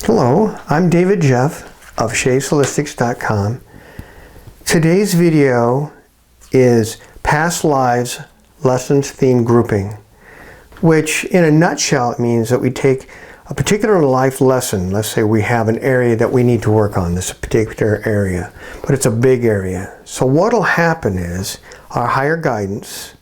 Hello, I'm David Jeff of ShavesHolistics.com. Today's video is Past Lives Lessons Theme Grouping, which in a nutshell it means that we take a particular life lesson. Let's say we have an area that we need to work on, this particular area, but it's a big area. So what'll happen is our higher guidance,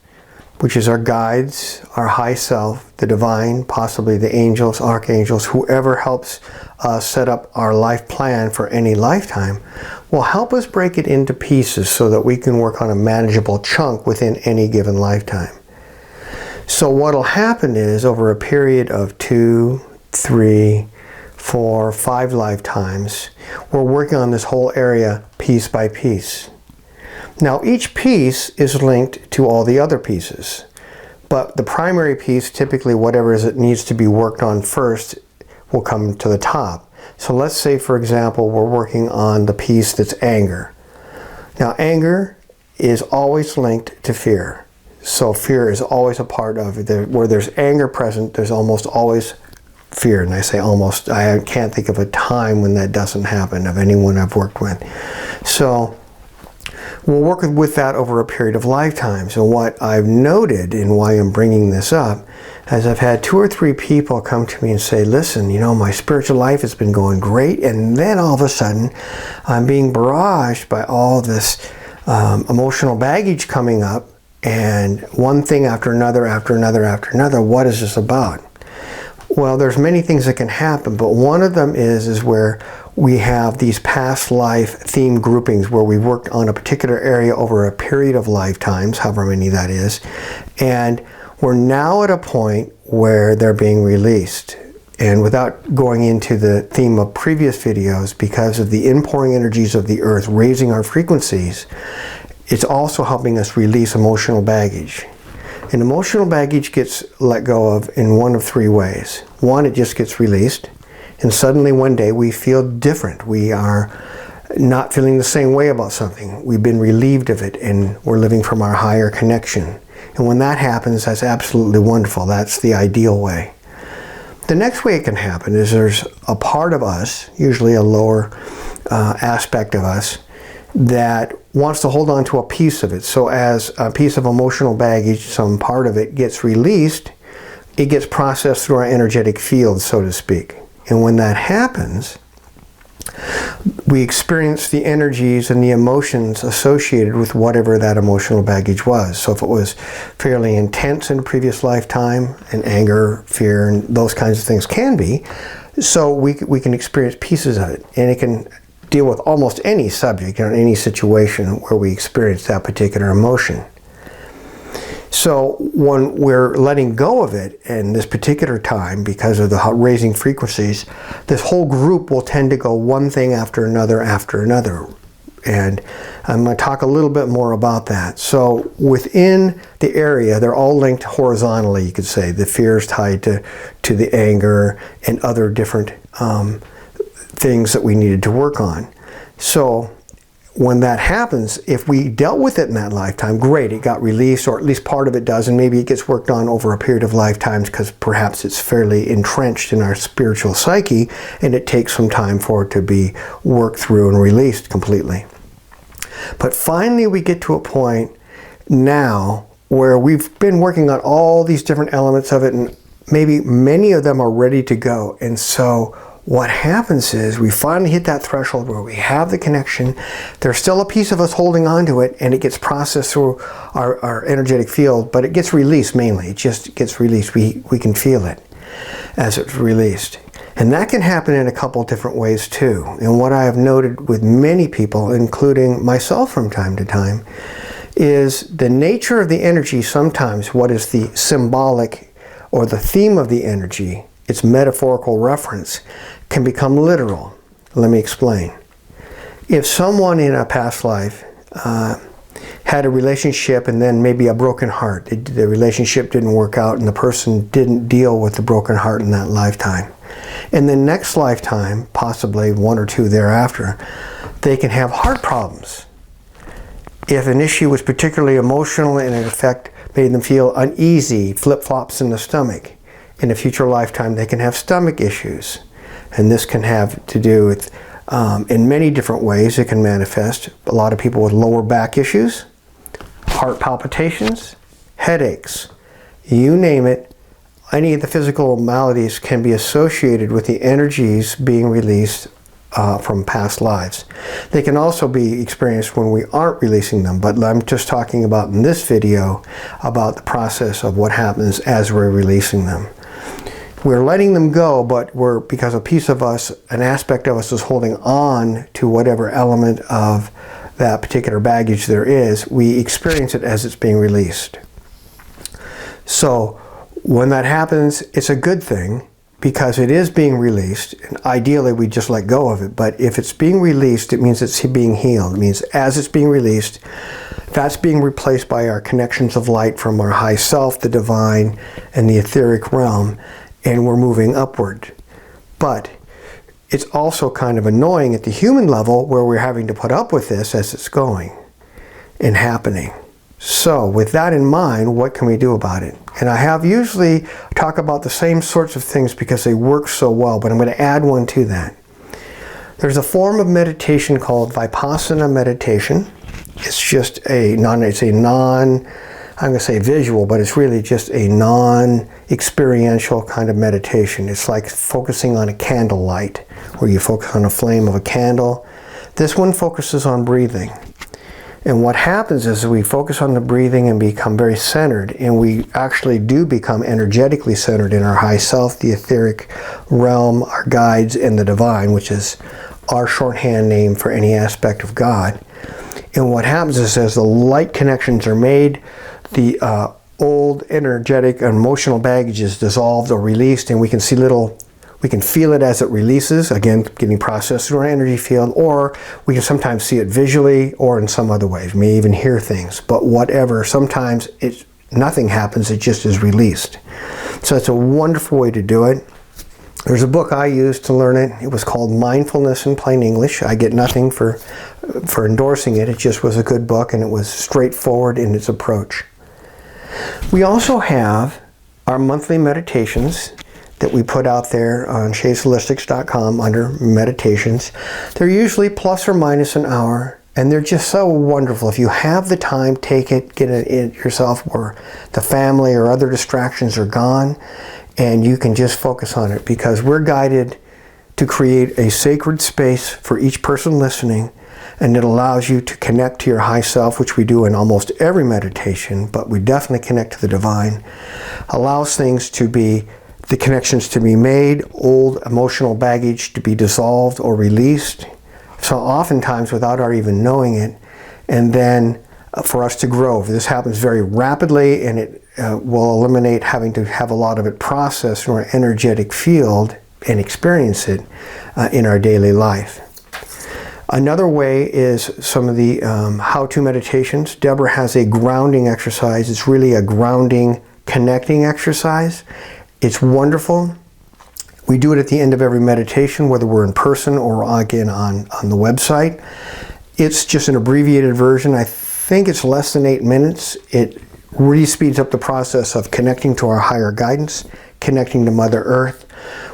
which is our guides, our high self, the divine, possibly the angels, archangels, whoever helps us set up our life plan for any lifetime, will help us break it into pieces so that we can work on a manageable chunk within any given lifetime. So what'll happen is over a period of 2, 3, 4, 5 lifetimes, we're working on this whole area piece by piece. Now each piece is linked to all the other pieces, but the primary piece, typically whatever it needs to be worked on first, will come to the top. So let's say, for example, we're working on the piece that's anger. Now anger is always linked to fear. So fear is always a part of it. Where there's anger present, there's almost always fear. And I say almost, I can't think of a time when that doesn't happen of anyone I've worked with. So we'll work with that over a period of lifetimes. And what I've noted and why I'm bringing this up is I've had 2 or 3 people come to me and say, listen, you know, my spiritual life has been going great, and then all of a sudden I'm being barraged by all this emotional baggage coming up, and one thing after another, after another, after another. What is this about? Well, there's many things that can happen, but one of them is where we have these past life theme groupings where we worked on a particular area over a period of lifetimes, however many that is, and we're now at a point where they're being released. And without going into the theme of previous videos, because of the inpouring energies of the earth raising our frequencies, it's also helping us release emotional baggage. And emotional baggage gets let go of in one of 3 ways. One, it just gets released, and suddenly one day we feel different. We are not feeling the same way about something. We've been relieved of it, and we're living from our higher connection. And when that happens, that's absolutely wonderful. That's the ideal way. The next way it can happen is there's a part of us, usually a lower aspect of us, that wants to hold on to a piece of it. So as a piece of emotional baggage, some part of it gets released, it gets processed through our energetic field, so to speak. And when that happens, we experience the energies and the emotions associated with whatever that emotional baggage was. So if it was fairly intense in a previous lifetime, and anger, fear, and those kinds of things can be, so we can experience pieces of it. And it can deal with almost any subject or any situation where we experience that particular emotion. So when we're letting go of it in this particular time, because of the raising frequencies, this whole group will tend to go one thing after another after another. And I'm going to talk a little bit more about that. So within the area, they're all linked horizontally, you could say. The fear is tied to the anger and other different things that we needed to work on. So when that happens, if we dealt with it in that lifetime, great, it got released, or at least part of it does, and maybe it gets worked on over a period of lifetimes because perhaps it's fairly entrenched in our spiritual psyche, and it takes some time for it to be worked through and released completely. But finally we get to a point now where we've been working on all these different elements of it, and maybe many of them are ready to go. And so what happens is we finally hit that threshold where we have the connection. There's still a piece of us holding on to it, and it gets processed through our energetic field, but it gets released mainly. It just gets released. We can feel it as it's released. And that can happen in a couple different ways too. And what I have noted with many people, including myself from time to time, is the nature of the energy. Sometimes what is the symbolic or the theme of the energy, its metaphorical reference, can become literal. Let me explain. If someone in a past life had a relationship and then maybe a broken heart, the relationship didn't work out and the person didn't deal with the broken heart in that lifetime, and then next lifetime, possibly 1 or 2 thereafter, they can have heart problems. If an issue was particularly emotional and in effect made them feel uneasy, flip-flops in the stomach, in a future lifetime they can have stomach issues. And this can have to do with, in many different ways it can manifest. A lot of people with lower back issues, heart palpitations, headaches, you name it, any of the physical maladies can be associated with the energies being released from past lives. They can also be experienced when we aren't releasing them, but I'm just talking about in this video about the process of what happens as we're releasing them. We're letting them go, but because a piece of us, an aspect of us is holding on to whatever element of that particular baggage there is, we experience it as it's being released. So when that happens, it's a good thing because it is being released, and ideally we just let go of it, but if it's being released, it means it's being healed. It means as it's being released, that's being replaced by our connections of light from our high self, the divine, and the etheric realm, and we're moving upward. But it's also kind of annoying at the human level where we're having to put up with this as it's going and happening. So with that in mind, what can we do about it? And I have usually talk about the same sorts of things because they work so well, but I'm going to add one to that. There's a form of meditation called Vipassana Meditation. It's just I'm going to say visual, but it's really just a non-experiential kind of meditation. It's like focusing on a candle light, where you focus on a flame of a candle. This one focuses on breathing. And what happens is we focus on the breathing and become very centered, and we actually do become energetically centered in our high self, the etheric realm, our guides, and the divine, which is our shorthand name for any aspect of God. And what happens is as the light connections are made, the old energetic and emotional baggage is dissolved or released, and we can feel it as it releases, again, getting processed through our energy field, or we can sometimes see it visually or in some other ways. We may even hear things, but whatever, sometimes nothing happens, it just is released. So it's a wonderful way to do it. There's a book I used to learn it. It was called Mindfulness in Plain English. I get nothing for endorsing it. It just was a good book, and it was straightforward in its approach. We also have our monthly meditations that we put out there on shaysholistics.com under meditations. They're usually plus or minus an hour, and they're just so wonderful. If you have the time, take it, get it in yourself where the family or other distractions are gone, and you can just focus on it, because we're guided to create a sacred space for each person listening, and it allows you to connect to your high self, which we do in almost every meditation, but we definitely connect to the divine. Allows the connections to be made, old emotional baggage to be dissolved or released, so oftentimes without our even knowing it, and then for us to grow. This happens very rapidly, and it will eliminate having to have a lot of it processed in our energetic field and experience it in our daily life. Another way is some of the how-to meditations. Deborah has a grounding exercise. It's really a grounding, connecting exercise. It's wonderful. We do it at the end of every meditation, whether we're in person or again on the website. It's just an abbreviated version. I think it's less than 8 minutes. It really speeds up the process of connecting to our higher guidance, connecting to Mother Earth,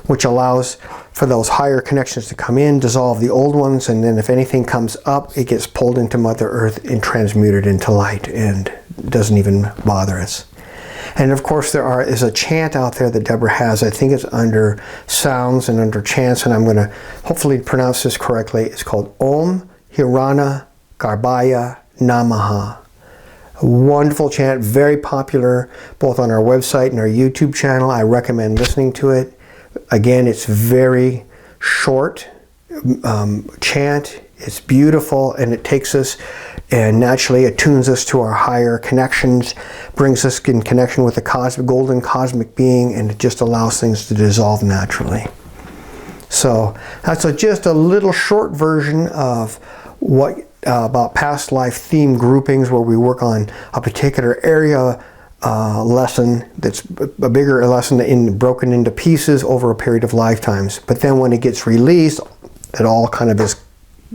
which allows for those higher connections to come in, dissolve the old ones, and then if anything comes up, it gets pulled into Mother Earth and transmuted into light and doesn't even bother us. And of course there is a chant out there that Deborah has. I think it's under sounds and under chants, and I'm going to hopefully pronounce this correctly. It's called Om Hirana Garbhaya Namaha. A wonderful chant, very popular both on our website and our YouTube channel. I recommend listening to it. Again, it's very short chant. It's beautiful, and it takes us and naturally attunes us to our higher connections, brings us in connection with the golden cosmic being, and it just allows things to dissolve naturally. So that's just a little short version of what about past life theme groupings, where we work on a particular area lesson that's a bigger lesson broken into pieces over a period of lifetimes. But then when it gets released, it all kind of is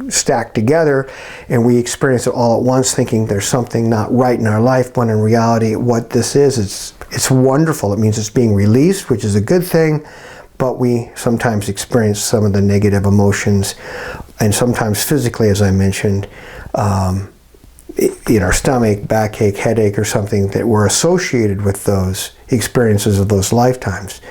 stacked together, and we experience it all at once, thinking there's something not right in our life, when in reality what this is, it's wonderful. It means it's being released, which is a good thing, but we sometimes experience some of the negative emotions, and sometimes physically, as I mentioned, in our stomach, backache, headache, or something that were associated with those experiences of those lifetimes.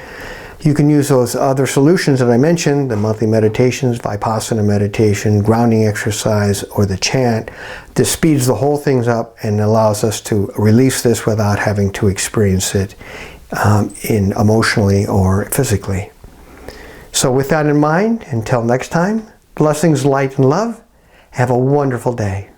You can use those other solutions that I mentioned, the monthly meditations, Vipassana meditation, grounding exercise, or the chant. This speeds the whole thing up and allows us to release this without having to experience it emotionally or physically. So with that in mind, until next time, blessings, light, and love. Have a wonderful day.